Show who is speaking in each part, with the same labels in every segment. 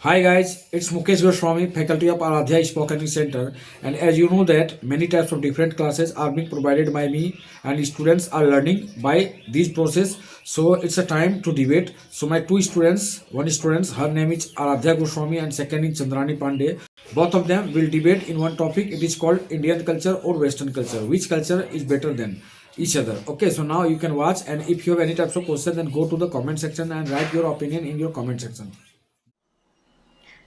Speaker 1: Hi guys, it's Mukesh Goswami, faculty of Aaradhya Spoken Center, and as you know that many types of different classes are being provided by me, and students are learning by this process. So it's a time to debate. So my two students, one student, her name is Aaradhya Goswami, and second is Chandrani Pandey. Both of them will debate in one topic. It is called Indian culture or Western culture. Which culture is better than each other? Okay, so now you can watch, and if you have any types of question, then go to the comment section and write your opinion in your comment section.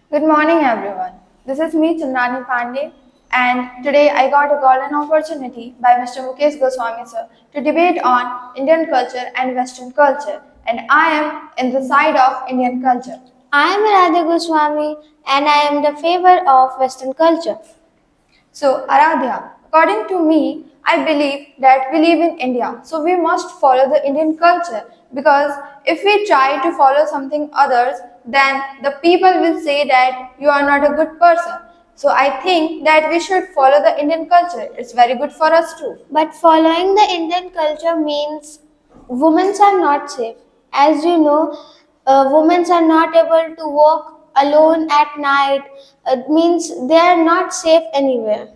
Speaker 2: Good morning, everyone. This is me, Chandrani Pandey, and today I got a golden opportunity by Mr. Mukesh Goswami sir to debate on Indian culture and Western culture, and I am in the side of Indian culture.
Speaker 3: I am Aaradhya Goswami and I am the favor of Western culture.
Speaker 2: So, Aaradhya, according to me, I believe that we live in India, so we must follow the Indian culture because if we try to follow something others, then the people will say that you are not a good person. So I think that we should follow the Indian culture. It's very good for us too.
Speaker 3: But following the Indian culture means women are not safe. As you know, women are not able to walk alone at night. It means they are not safe anywhere.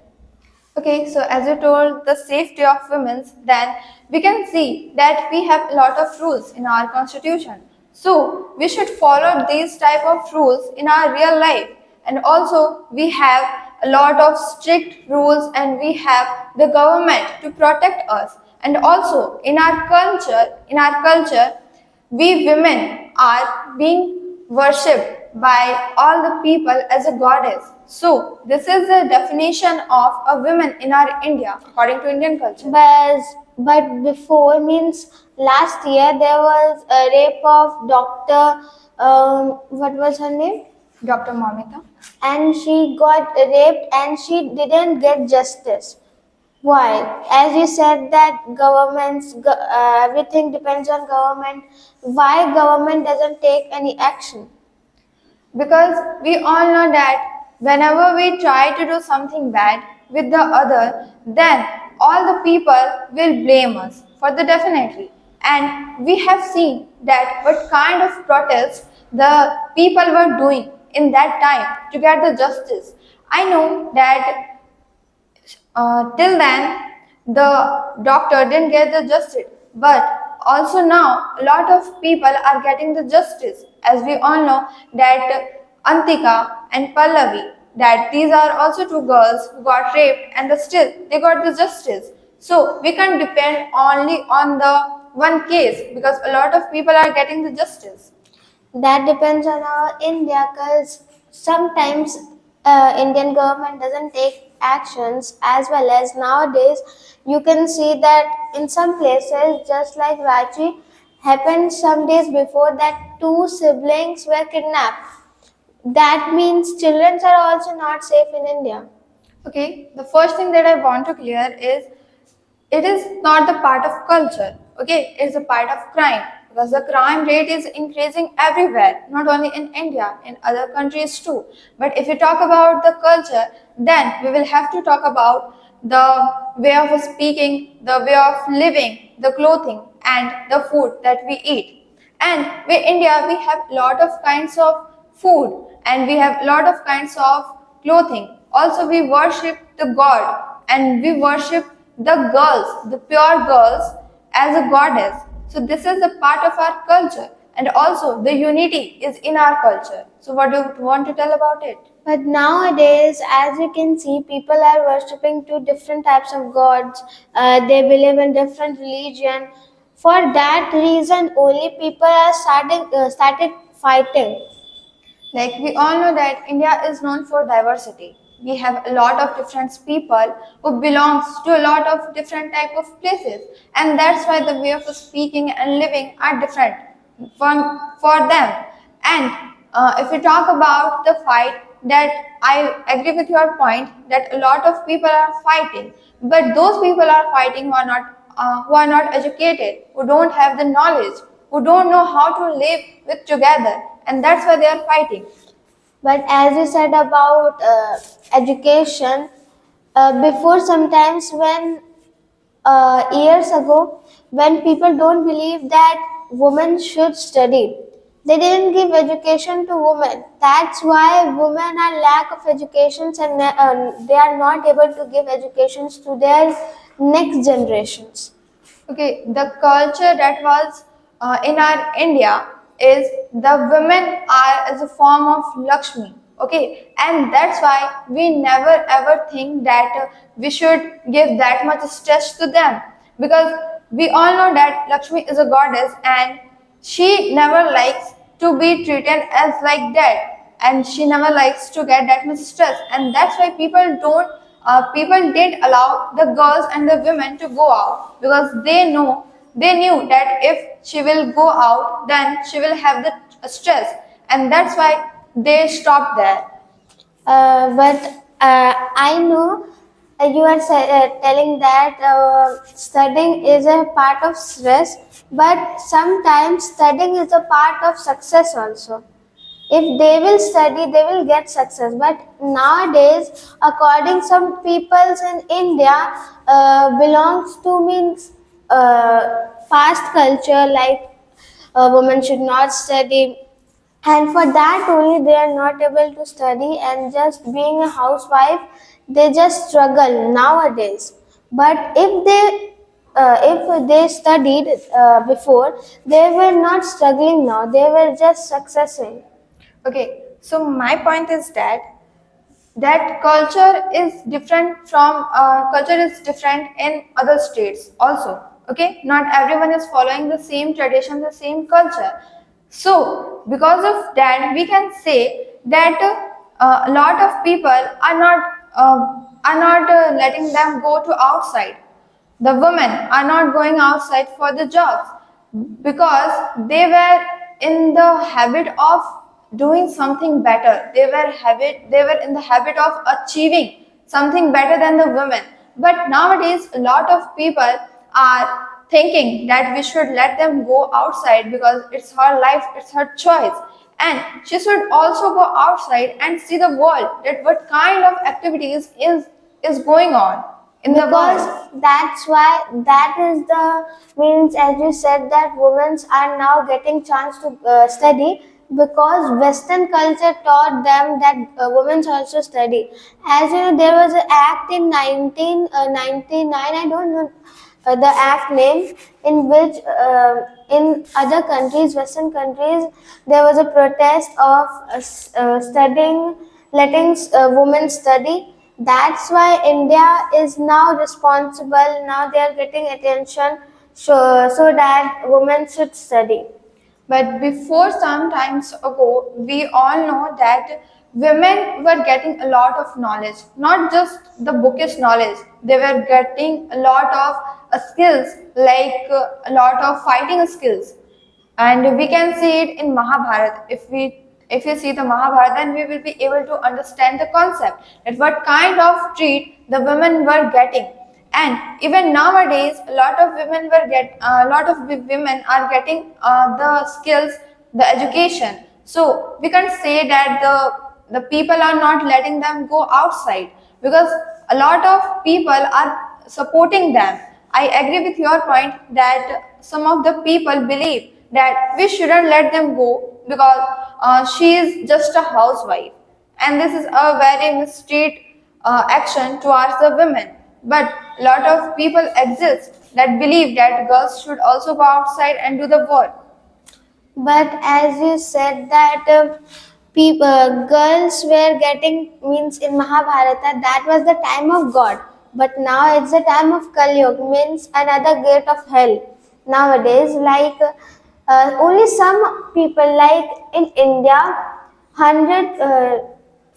Speaker 2: Okay, so as you told the safety of women, then we can see that we have a lot of rules in our constitution. So we should follow these type of rules in our real life. And also we have a lot of strict rules and we have the government to protect us. And also in our culture, we women are being worshipped by all the people as a goddess. So this is the definition of a woman in our India according to Indian culture.
Speaker 3: But before means last year there was a rape of Doctor. What was her name?
Speaker 2: Dr. Mamita.
Speaker 3: And she got raped and she didn't get justice. Why? As you said that everything depends on government. Why government doesn't take any action?
Speaker 2: Because we all know that whenever we try to do something bad with the other, then all the people will blame us for the definitely. And we have seen that what kind of protest the people were doing in that time to get the justice. I know that till then the doctor didn't get the justice, but also now a lot of people are getting the justice, as we all know that Antika and Pallavi, that these are also two girls who got raped and still they got the justice. So we can't depend only on the one case because a lot of people are getting the justice.
Speaker 3: That depends on our India because sometimes Indian government doesn't take actions as well as nowadays you can see that in some places just like Ranchi happened some days before that two siblings were kidnapped. That means children are also not safe in India.
Speaker 2: Okay, the first thing that I want to clear is it is not the part of culture. Okay, it's a part of crime because the crime rate is increasing everywhere, not only in India, in other countries too. But if you talk about the culture, then we will have to talk about the way of speaking, the way of living, the clothing, and the food that we eat. And in India, we have lot of kinds of food and we have lot of kinds of clothing. Also, we worship the God and we worship the girls, the pure girls, as a goddess. So this is a part of our culture, and also the unity is in our culture. So what do you want to tell about it?
Speaker 3: But nowadays, as you can see, people are worshipping two different types of gods. They believe in different religion. For that reason, only people are started fighting.
Speaker 2: Like we all know that India is known for diversity. We have a lot of different people who belongs to a lot of different type of places, and that's why the way of speaking and living are different for them. And if we talk about the fight, that I agree with your point that a lot of people are fighting, but those people are fighting who are not educated, who don't have the knowledge, who don't know how to live with together, and that's why they are fighting.
Speaker 3: But as you said about education, before sometimes when years ago, when people don't believe that women should study, They didn't give education to women. That's why women are lack of educations and they are not able to give educations to their next generations.
Speaker 2: Okay, the culture that was in our India is the women are as a form of Lakshmi. Okay, and that's why we never ever think that we should give that much stress to them, because we all know that Lakshmi is a goddess and she never likes to be treated as like that, and she never likes to get that much stress, and that's why people didn't allow the girls and the women to go out, because they knew that if she will go out then she will have the stress, and that's why they stopped there.
Speaker 3: But I know you are telling that studying is a part of stress, but sometimes studying is a part of success also. If they will study, they will get success. But nowadays, according some peoples in India, belongs to means past culture, like a woman should not study, and for that only they are not able to study, and just being a housewife they just struggle nowadays. But if they studied before, they were not struggling, now they were just successing.
Speaker 2: Okay, so my point is that culture is different in other states also. Okay, not everyone is following the same tradition, the same culture. So because of that we can say that a lot of people are not letting them go to outside. The women are not going outside for the jobs because in the habit of doing something better. They were in the habit of achieving something better than the women. But nowadays a lot of people are thinking that we should let them go outside because it's her life, it's her choice, and she should also go outside and see the world, that what kind of activities is going on in the
Speaker 3: Because
Speaker 2: world.
Speaker 3: that's why, that is the means, as you said, that women are now getting chance to study, because western culture taught them that women also study. As you know, there was an act in 1999, I don't know the act name, in which in other countries, western countries, there was a protest of studying, letting women study. That's why India is now responsible. Now they are getting attention, so that women should study.
Speaker 2: But before some times ago, we all know that women were getting a lot of knowledge, not just the bookish knowledge. They were getting a lot of skills, like a lot of fighting skills, and we can see it in Mahabharata. If we see the Mahabharata, then we will be able to understand the concept that what kind of treat the women were getting. And even nowadays a lot of women are getting the skills, the education. So we can say that the people are not letting them go outside because a lot of people are supporting them. I agree with your point that some of the people believe that we shouldn't let them go because she is just a housewife, and this is a very mistreat action towards the women. But a lot of people exist that believe that girls should also go outside and do the work.
Speaker 3: But as you said that girls were getting, means in Mahabharata, that was the time of God. But now it's the time of Kali Yuga, means another gate of hell. Nowadays, like only some people, like in India, 100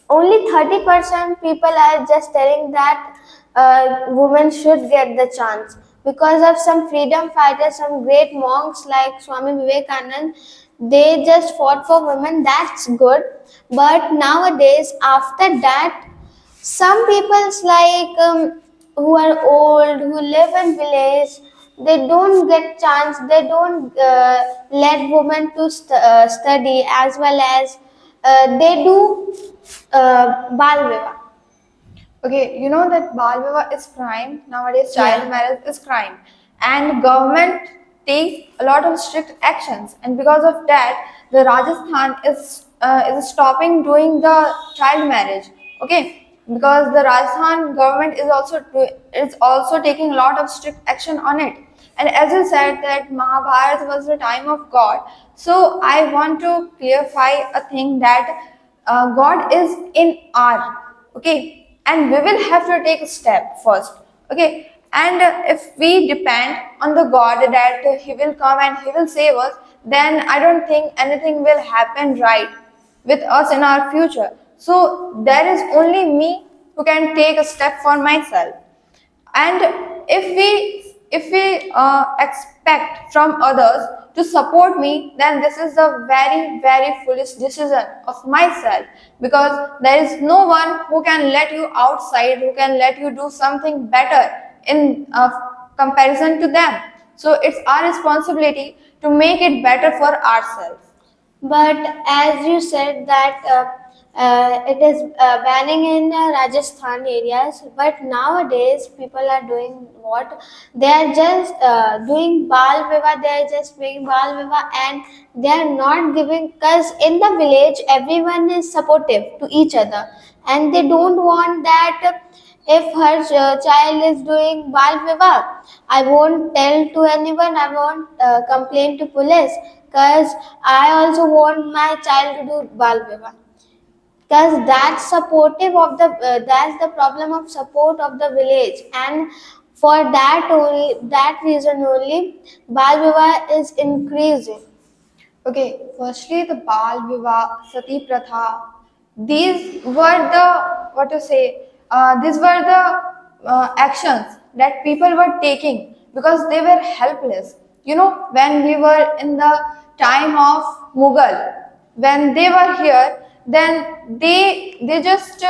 Speaker 3: only 30% people are just telling that women should get the chance, because of some freedom fighters, some great monks like Swami Vivekanand. They just fought for women, that's good. But nowadays, after that, some people's like who are old, who live in village, they don't get chance, they don't let women to study, as well as they do bal vivaah.
Speaker 2: Okay, you know that Bal Vivaah is crime. Nowadays, child
Speaker 3: Yeah.
Speaker 2: marriage is crime, and government takes a lot of strict actions. And because of that, the Rajasthan is stopping doing the child marriage. Okay, because the Rajasthan government is also taking a lot of strict action on it. And as you said that Mahabharata was the time of God, so I want to clarify a thing that God is in our, okay, and we will have to take a step first, okay. And if we depend on the God that He will come and He will save us, then I don't think anything will happen right with us in our future. So there is only me who can take a step for myself. And if we expect from others to support me, then this is a very very foolish decision of myself, because there is no one who can let you outside, who can let you do something better in comparison to them. So it's our responsibility to make it better for ourselves.
Speaker 3: But as you said that it is banning in Rajasthan areas, but nowadays people are doing what? They are just doing Bal Viva, they are just making Bal Viva and they are not giving, because in the village everyone is supportive to each other and they don't want that if her child is doing Bal Viva, I won't tell to anyone, I won't complain to police because I also want my child to do Bal Viva. Because that's supportive of the, that's the problem of support of the village. And for that only, that reason only, Bal Viva is increasing.
Speaker 2: Okay, firstly, the Bal Vivah, Sati Pratha, these were the, what to say, these were the actions that people were taking because they were helpless. You know, when we were in the time of Mughal, when they were here, then they just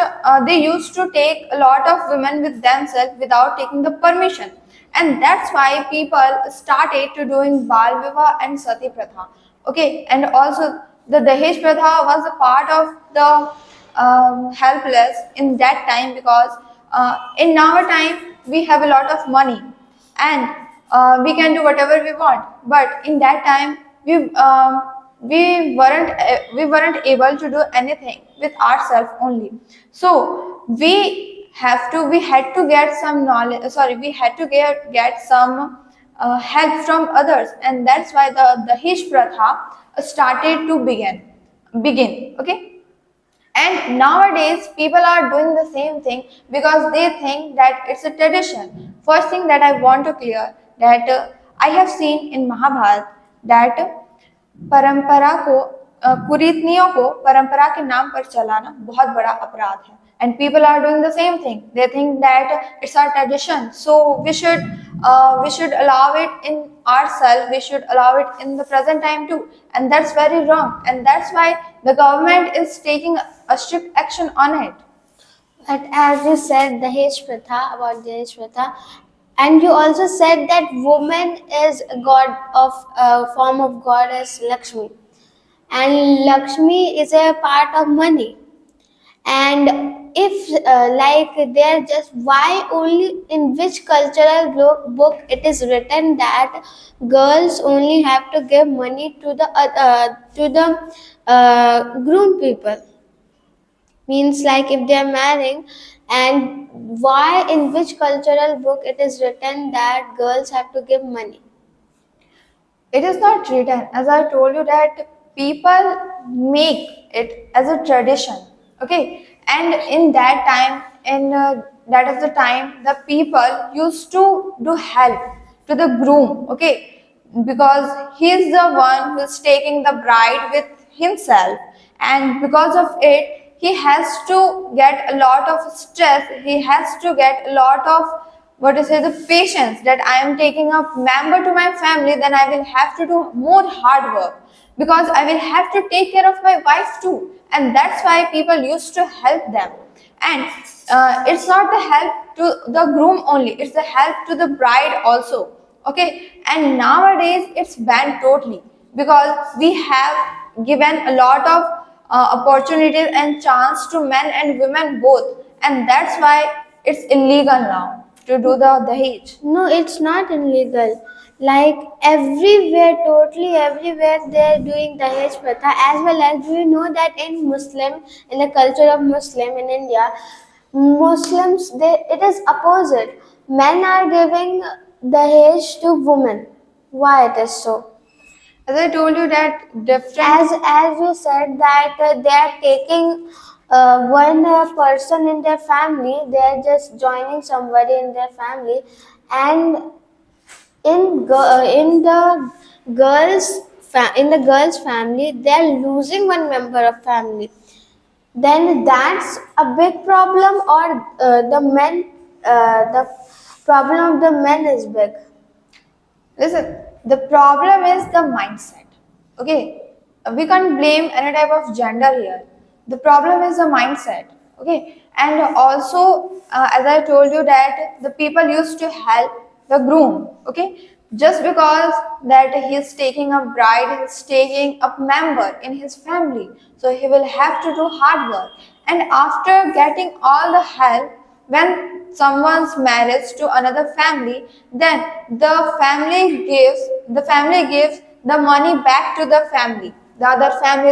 Speaker 2: they used to take a lot of women with themselves without taking the permission, and that's why people started to doing Bal Vivaha and Sati Pratha. Okay, and also the Dahej Pratha was a part of the helpless in that time, because in our time we have a lot of money and we can do whatever we want, but in that time we weren't able to do anything with ourselves only. So we had to get some knowledge, sorry, we had to get some help from others, and that's why the Hish Pratha started to begin, okay. And nowadays, people are doing the same thing because they think that it's a tradition. First thing that I want to clear, that I have seen in Mahabharata that परंपरा को कुरीतियों को परंपरा के नाम पर चलाना बहुत बड़ा अपराध है. And people are doing the same thing. They think that it's our tradition, so we should allow it in ourselves, we should allow it in the present time too, and that's very wrong, and that's why the government is taking a strict action on it.
Speaker 3: But as you said, the Dahej Pratha, about Dahej Pratha, and you also said that woman is a god of form of goddess Lakshmi, and Lakshmi is a part of money. And if like they're just, why only in which cultural book it is written that girls only have to give money to the groom people, means like if they are marrying, and why in which cultural book it is written that girls have to give money?
Speaker 2: It is not written, as I told you, that people make it as a tradition, okay. And in that time, in that is the time the people used to do help to the groom, okay, because he is the one who is taking the bride with himself, and because of it he has to get a lot of stress, he has to get a lot of, what to say, the patience, that I am taking a member to my family, then I will have to do more hard work, because I will have to take care of my wife too. And that's why people used to help them. And it's not the help to the groom only, it's the help to the bride also. Okay, and nowadays it's banned totally, because we have given a lot of opportunities and chance to men and women both, and that's why it's illegal now. to do the Dahej.
Speaker 3: No, it's not illegal. Like everywhere, totally everywhere, they're doing Dahej Pratha. As well as, do you know that in Muslim, in the culture of Muslim in India, Muslims, it is opposite. Men are giving Dahej to women. Why it is so?
Speaker 2: As I told you that different.
Speaker 3: As you said that they are taking one person in their family, they are just joining somebody in their family, and in the in the girl's family they are losing one member of family. Then that's a big problem, or the problem of the men is big.
Speaker 2: Listen, the problem is the mindset. Okay, we can't blame any type of gender here. The problem is the mindset. Okay, and also, as I told you that the people used to help the groom. Okay, just because that he is taking a bride, he is taking a member in his family, so he will have to do hard work. And after getting all the help, when someone's marriage to another family, then the family gives the money back to the other family,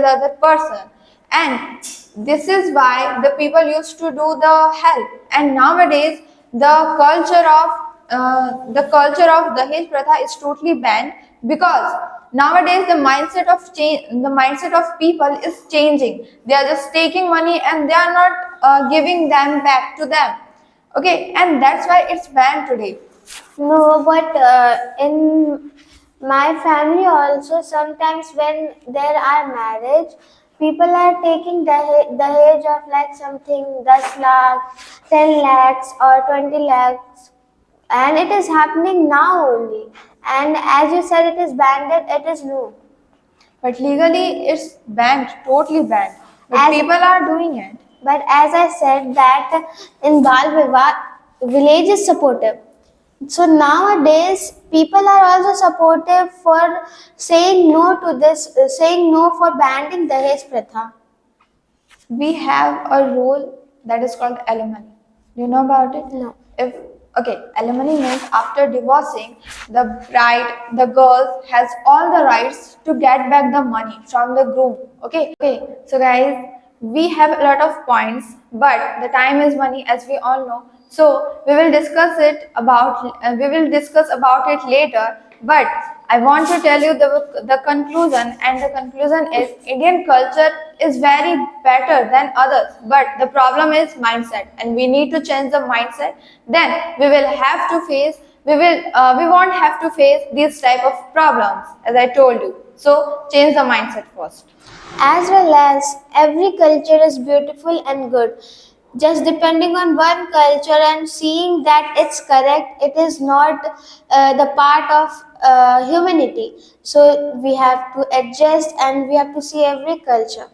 Speaker 2: the other person. And this is why the people used to do the help. And nowadays the culture of Dahej Pratha is totally banned, because nowadays the mindset of people is changing. They are just taking money and they are not giving them back to them. Okay, and that's why it's banned today.
Speaker 3: No, but in my family also, sometimes when there are marriage, people are taking the age of like something 10 lakh, 10 lakhs or 20 lakhs, and it is happening now only. And as you said, it is banned, it is no.
Speaker 2: But legally it's banned, totally banned. But
Speaker 3: As-
Speaker 2: people are doing it.
Speaker 3: But as I said that in Bal Vivah, village is supportive. So nowadays, people are also supportive for saying no to this, saying no for banning Dahej Pratha.
Speaker 2: We have a rule that is called alimony. Do you know about it?
Speaker 3: No.
Speaker 2: If okay, alimony means after divorcing, the bride, the girl has all the rights to get back the money from the groom. Okay. So guys, we have a lot of points, but the time is money, as we all know. So we will discuss about it later. But I want to tell you the conclusion, and the conclusion is Indian culture is very better than others, but the problem is mindset, and we need to change the mindset. Then we won't have to face these type of problems, as I told you. So change the mindset first.
Speaker 3: As well as every culture is beautiful and good. Just depending on one culture and seeing that it's correct, it is not the part of humanity. So we have to adjust and we have to see every culture.